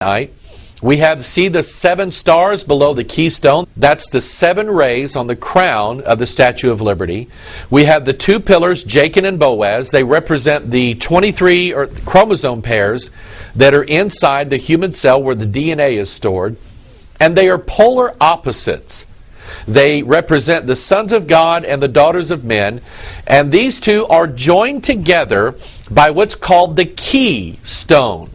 night. We see the 7 stars below the keystone. That's the 7 rays on the crown of the Statue of Liberty. We have the 2 pillars, Jachin and Boaz. They represent the 23 chromosome pairs that are inside the human cell where the DNA is stored. And they are polar opposites. They represent the sons of God and the daughters of men. And these two are joined together by what's called the keystone.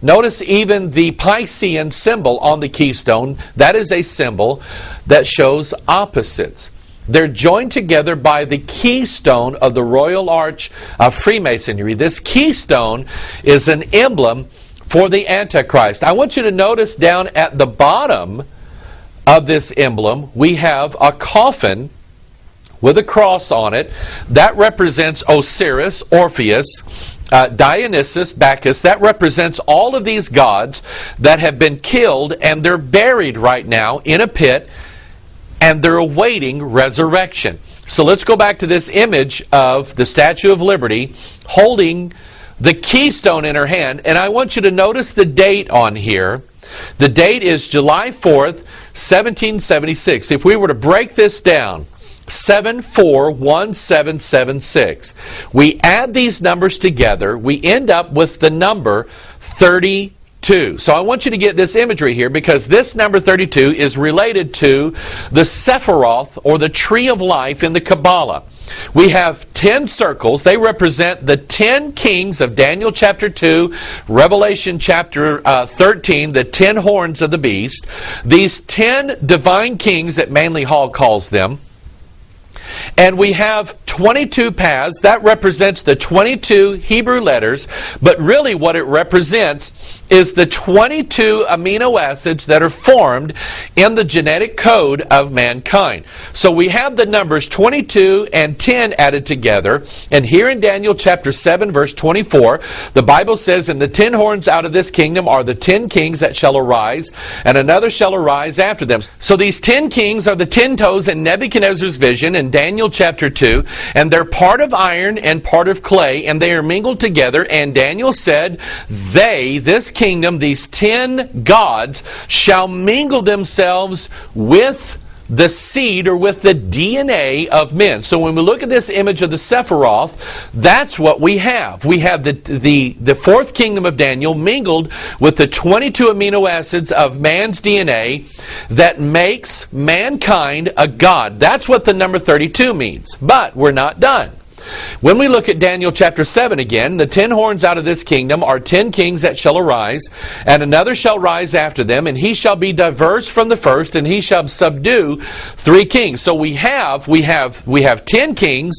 Notice even the Piscean symbol on the keystone. That is a symbol that shows opposites. They're joined together by the keystone of the Royal Arch of Freemasonry. This keystone is an emblem for the Antichrist. I want you to notice down at the bottom of this emblem, we have a coffin with a cross on it. That represents Osiris, Orpheus, Dionysus, Bacchus. That represents all of these gods that have been killed, and they're buried right now in a pit, and they're awaiting resurrection. So let's go back to this image of the Statue of Liberty holding the keystone in her hand, and I want you to notice the date on here. The date is July 4th, 1776. If we were to break this down, 741776. We add these numbers together, we end up with the number 32. So I want you to get this imagery here, because this number 32 is related to the Sephiroth, or the tree of life in the Kabbalah. We have 10 circles. They represent the 10 kings of Daniel chapter 2, Revelation chapter 13, the 10 horns of the beast. These 10 divine kings that Manly Hall calls them. And we have 22 paths. That represents the 22 Hebrew letters, but really what it represents is the 22 amino acids that are formed in the genetic code of mankind. So we have the numbers 22 and 10 added together, and here in Daniel chapter 7 verse 24, the Bible says, "And the 10 horns out of this kingdom are the 10 kings that shall arise, and another shall arise after them." So these 10 kings are the 10 toes in Nebuchadnezzar's vision in Daniel chapter 2, and they're part of iron and part of clay, and they are mingled together, and Daniel said, this kingdom, these 10 gods, shall mingle themselves with the seed, or with the DNA of men. So when we look at this image of the Sephiroth, that's what we have. We have the fourth kingdom of Daniel mingled with the 22 amino acids of man's DNA that makes mankind a god. That's what the number 32 means. But we're not done. When we look at Daniel chapter 7 again, the 10 horns out of this kingdom are 10 kings that shall arise, and another shall rise after them, and he shall be diverse from the first, and he shall subdue 3 kings. So we have 10 kings,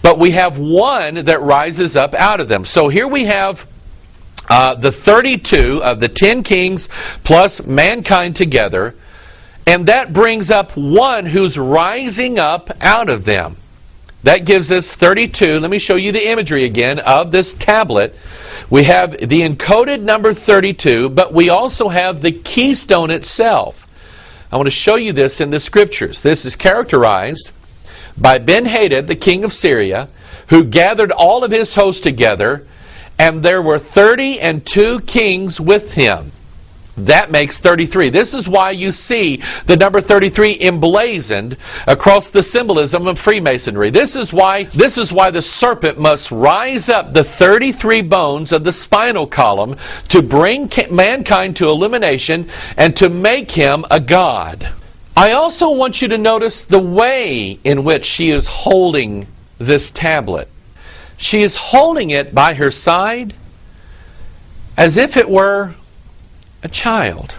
but we have one that rises up out of them. So here we have the 32 of the 10 kings plus mankind together, and that brings up one who's rising up out of them. That gives us 32. Let me show you the imagery again of this tablet. We have the encoded number 32, but we also have the keystone itself. I want to show you this in the scriptures. This is characterized by Ben-Hadad, the king of Syria, who gathered all of his hosts together, and there were 32 kings with him. That makes 33. This is why you see the number 33 emblazoned across the symbolism of Freemasonry. This is why the serpent must rise up the 33 bones of the spinal column to bring mankind to illumination and to make him a god. I also want you to notice the way in which she is holding this tablet. She is holding it by her side as if it were a child.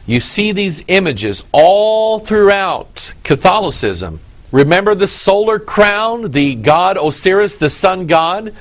You see these images all throughout Catholicism. Remember the solar crown, the god Osiris, the sun god?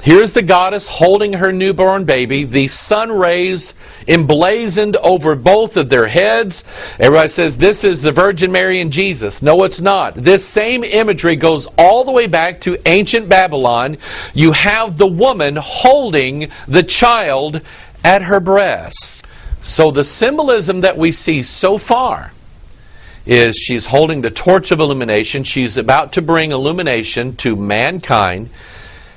Here's the goddess holding her newborn baby, the sun rays emblazoned over both of their heads. Everybody says, this is the Virgin Mary and Jesus. No, it's not. This same imagery goes all the way back to ancient Babylon. You have the woman holding the child at her breast. So the symbolism that we see so far is she's holding the torch of illumination. She's about to bring illumination to mankind.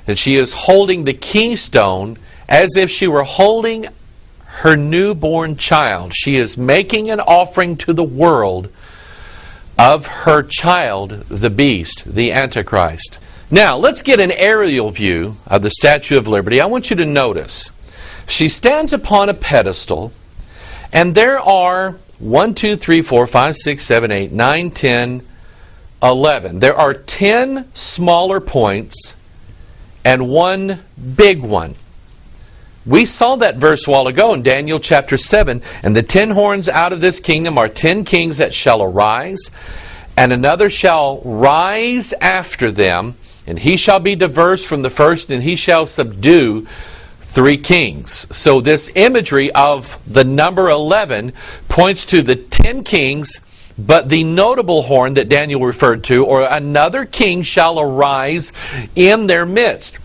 And she is holding the keystone as if she were holding her newborn child. She is making an offering to the world of her child, the beast, the Antichrist. Now, let's get an aerial view of the Statue of Liberty. I want you to notice. She stands upon a pedestal, and there are 1, 2, 3, 4, 5, 6, 7, 8, 9, 10, 11. There are 10 smaller points and one big one. We saw that verse a while ago in Daniel chapter 7. And the 10 horns out of this kingdom are 10 kings that shall arise, and another shall rise after them, and he shall be diverse from the first, and he shall subdue 3 kings. So this imagery of the number 11 points to the 10 kings, but the notable horn that Daniel referred to, or another king shall arise in their midst.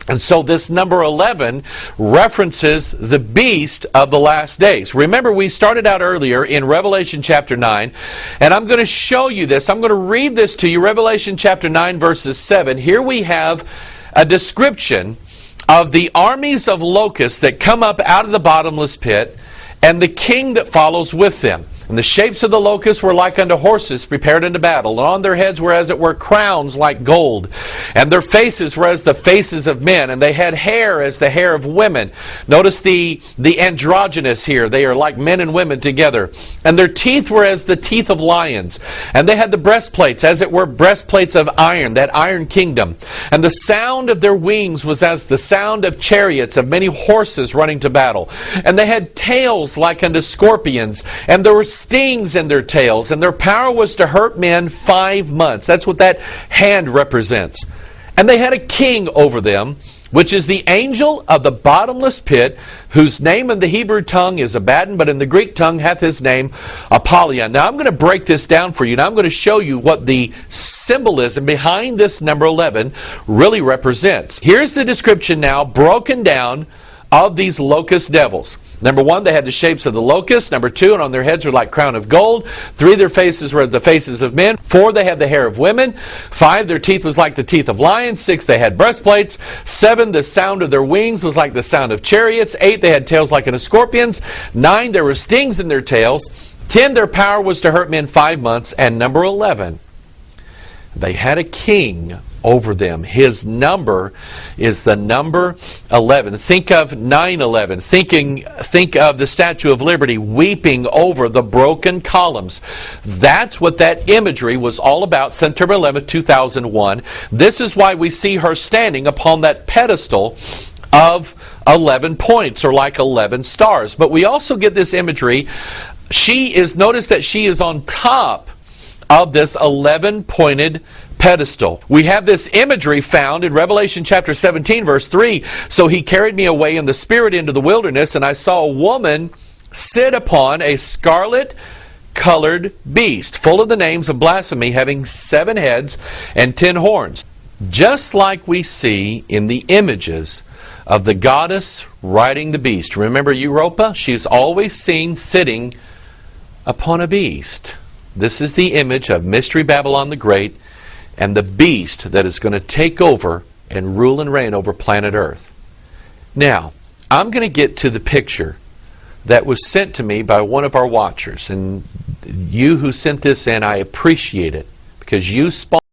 And so this number 11 references the beast of the last days. Remember, we started out earlier in Revelation chapter 9, and I'm going to show you this. I'm going to read this to you, Revelation chapter 9, verses 7. Here we have a description of the armies of locusts that come up out of the bottomless pit, and the king that follows with them. And the shapes of the locusts were like unto horses prepared unto battle, and on their heads were as it were crowns like gold, and their faces were as the faces of men, and they had hair as the hair of women. Notice the androgynous here. They are like men and women together. And their teeth were as the teeth of lions, and they had the breastplates as it were breastplates of iron, that iron kingdom. And the sound of their wings was as the sound of chariots, of many horses running to battle. And they had tails like unto scorpions, and there were stings in their tails, and their power was to hurt men 5 months. That's what that hand represents. And they had a king over them, which is the angel of the bottomless pit, whose name in the Hebrew tongue is Abaddon, but in the Greek tongue hath his name Apollyon. Now I'm going to break this down for you. Now I'm going to show you what the symbolism behind this number 11 really represents. Here's the description now, broken down, of these locust devils. Number 1, they had the shapes of the locust. Number 2, and on their heads were like crown of gold. 3, their faces were the faces of men. 4, they had the hair of women. 5, their teeth was like the teeth of lions. 6, they had breastplates. 7, the sound of their wings was like the sound of chariots. 8, they had tails like unto scorpions. 9, there were stings in their tails. 10, their power was to hurt men 5 months. And number 11, they had a king over them. His number is the number 11. Think of 9/11. Think of the Statue of Liberty weeping over the broken columns. That's what that imagery was all about, September 11th, 2001. This is why we see her standing upon that pedestal of 11 points, or like 11 stars. But we also get this imagery. Notice that she is on top of this 11-pointed pedestal. We have this imagery found in Revelation chapter 17, verse 3. So he carried me away in the spirit into the wilderness, and I saw a woman sit upon a scarlet-colored beast, full of the names of blasphemy, having 7 heads and 10 horns. Just like we see in the images of the goddess riding the beast. Remember Europa? She's always seen sitting upon a beast. This is the image of Mystery Babylon the Great and the beast that is going to take over and rule and reign over planet Earth. Now, I'm going to get to the picture that was sent to me by one of our watchers. And you who sent this in, I appreciate it, because you spawned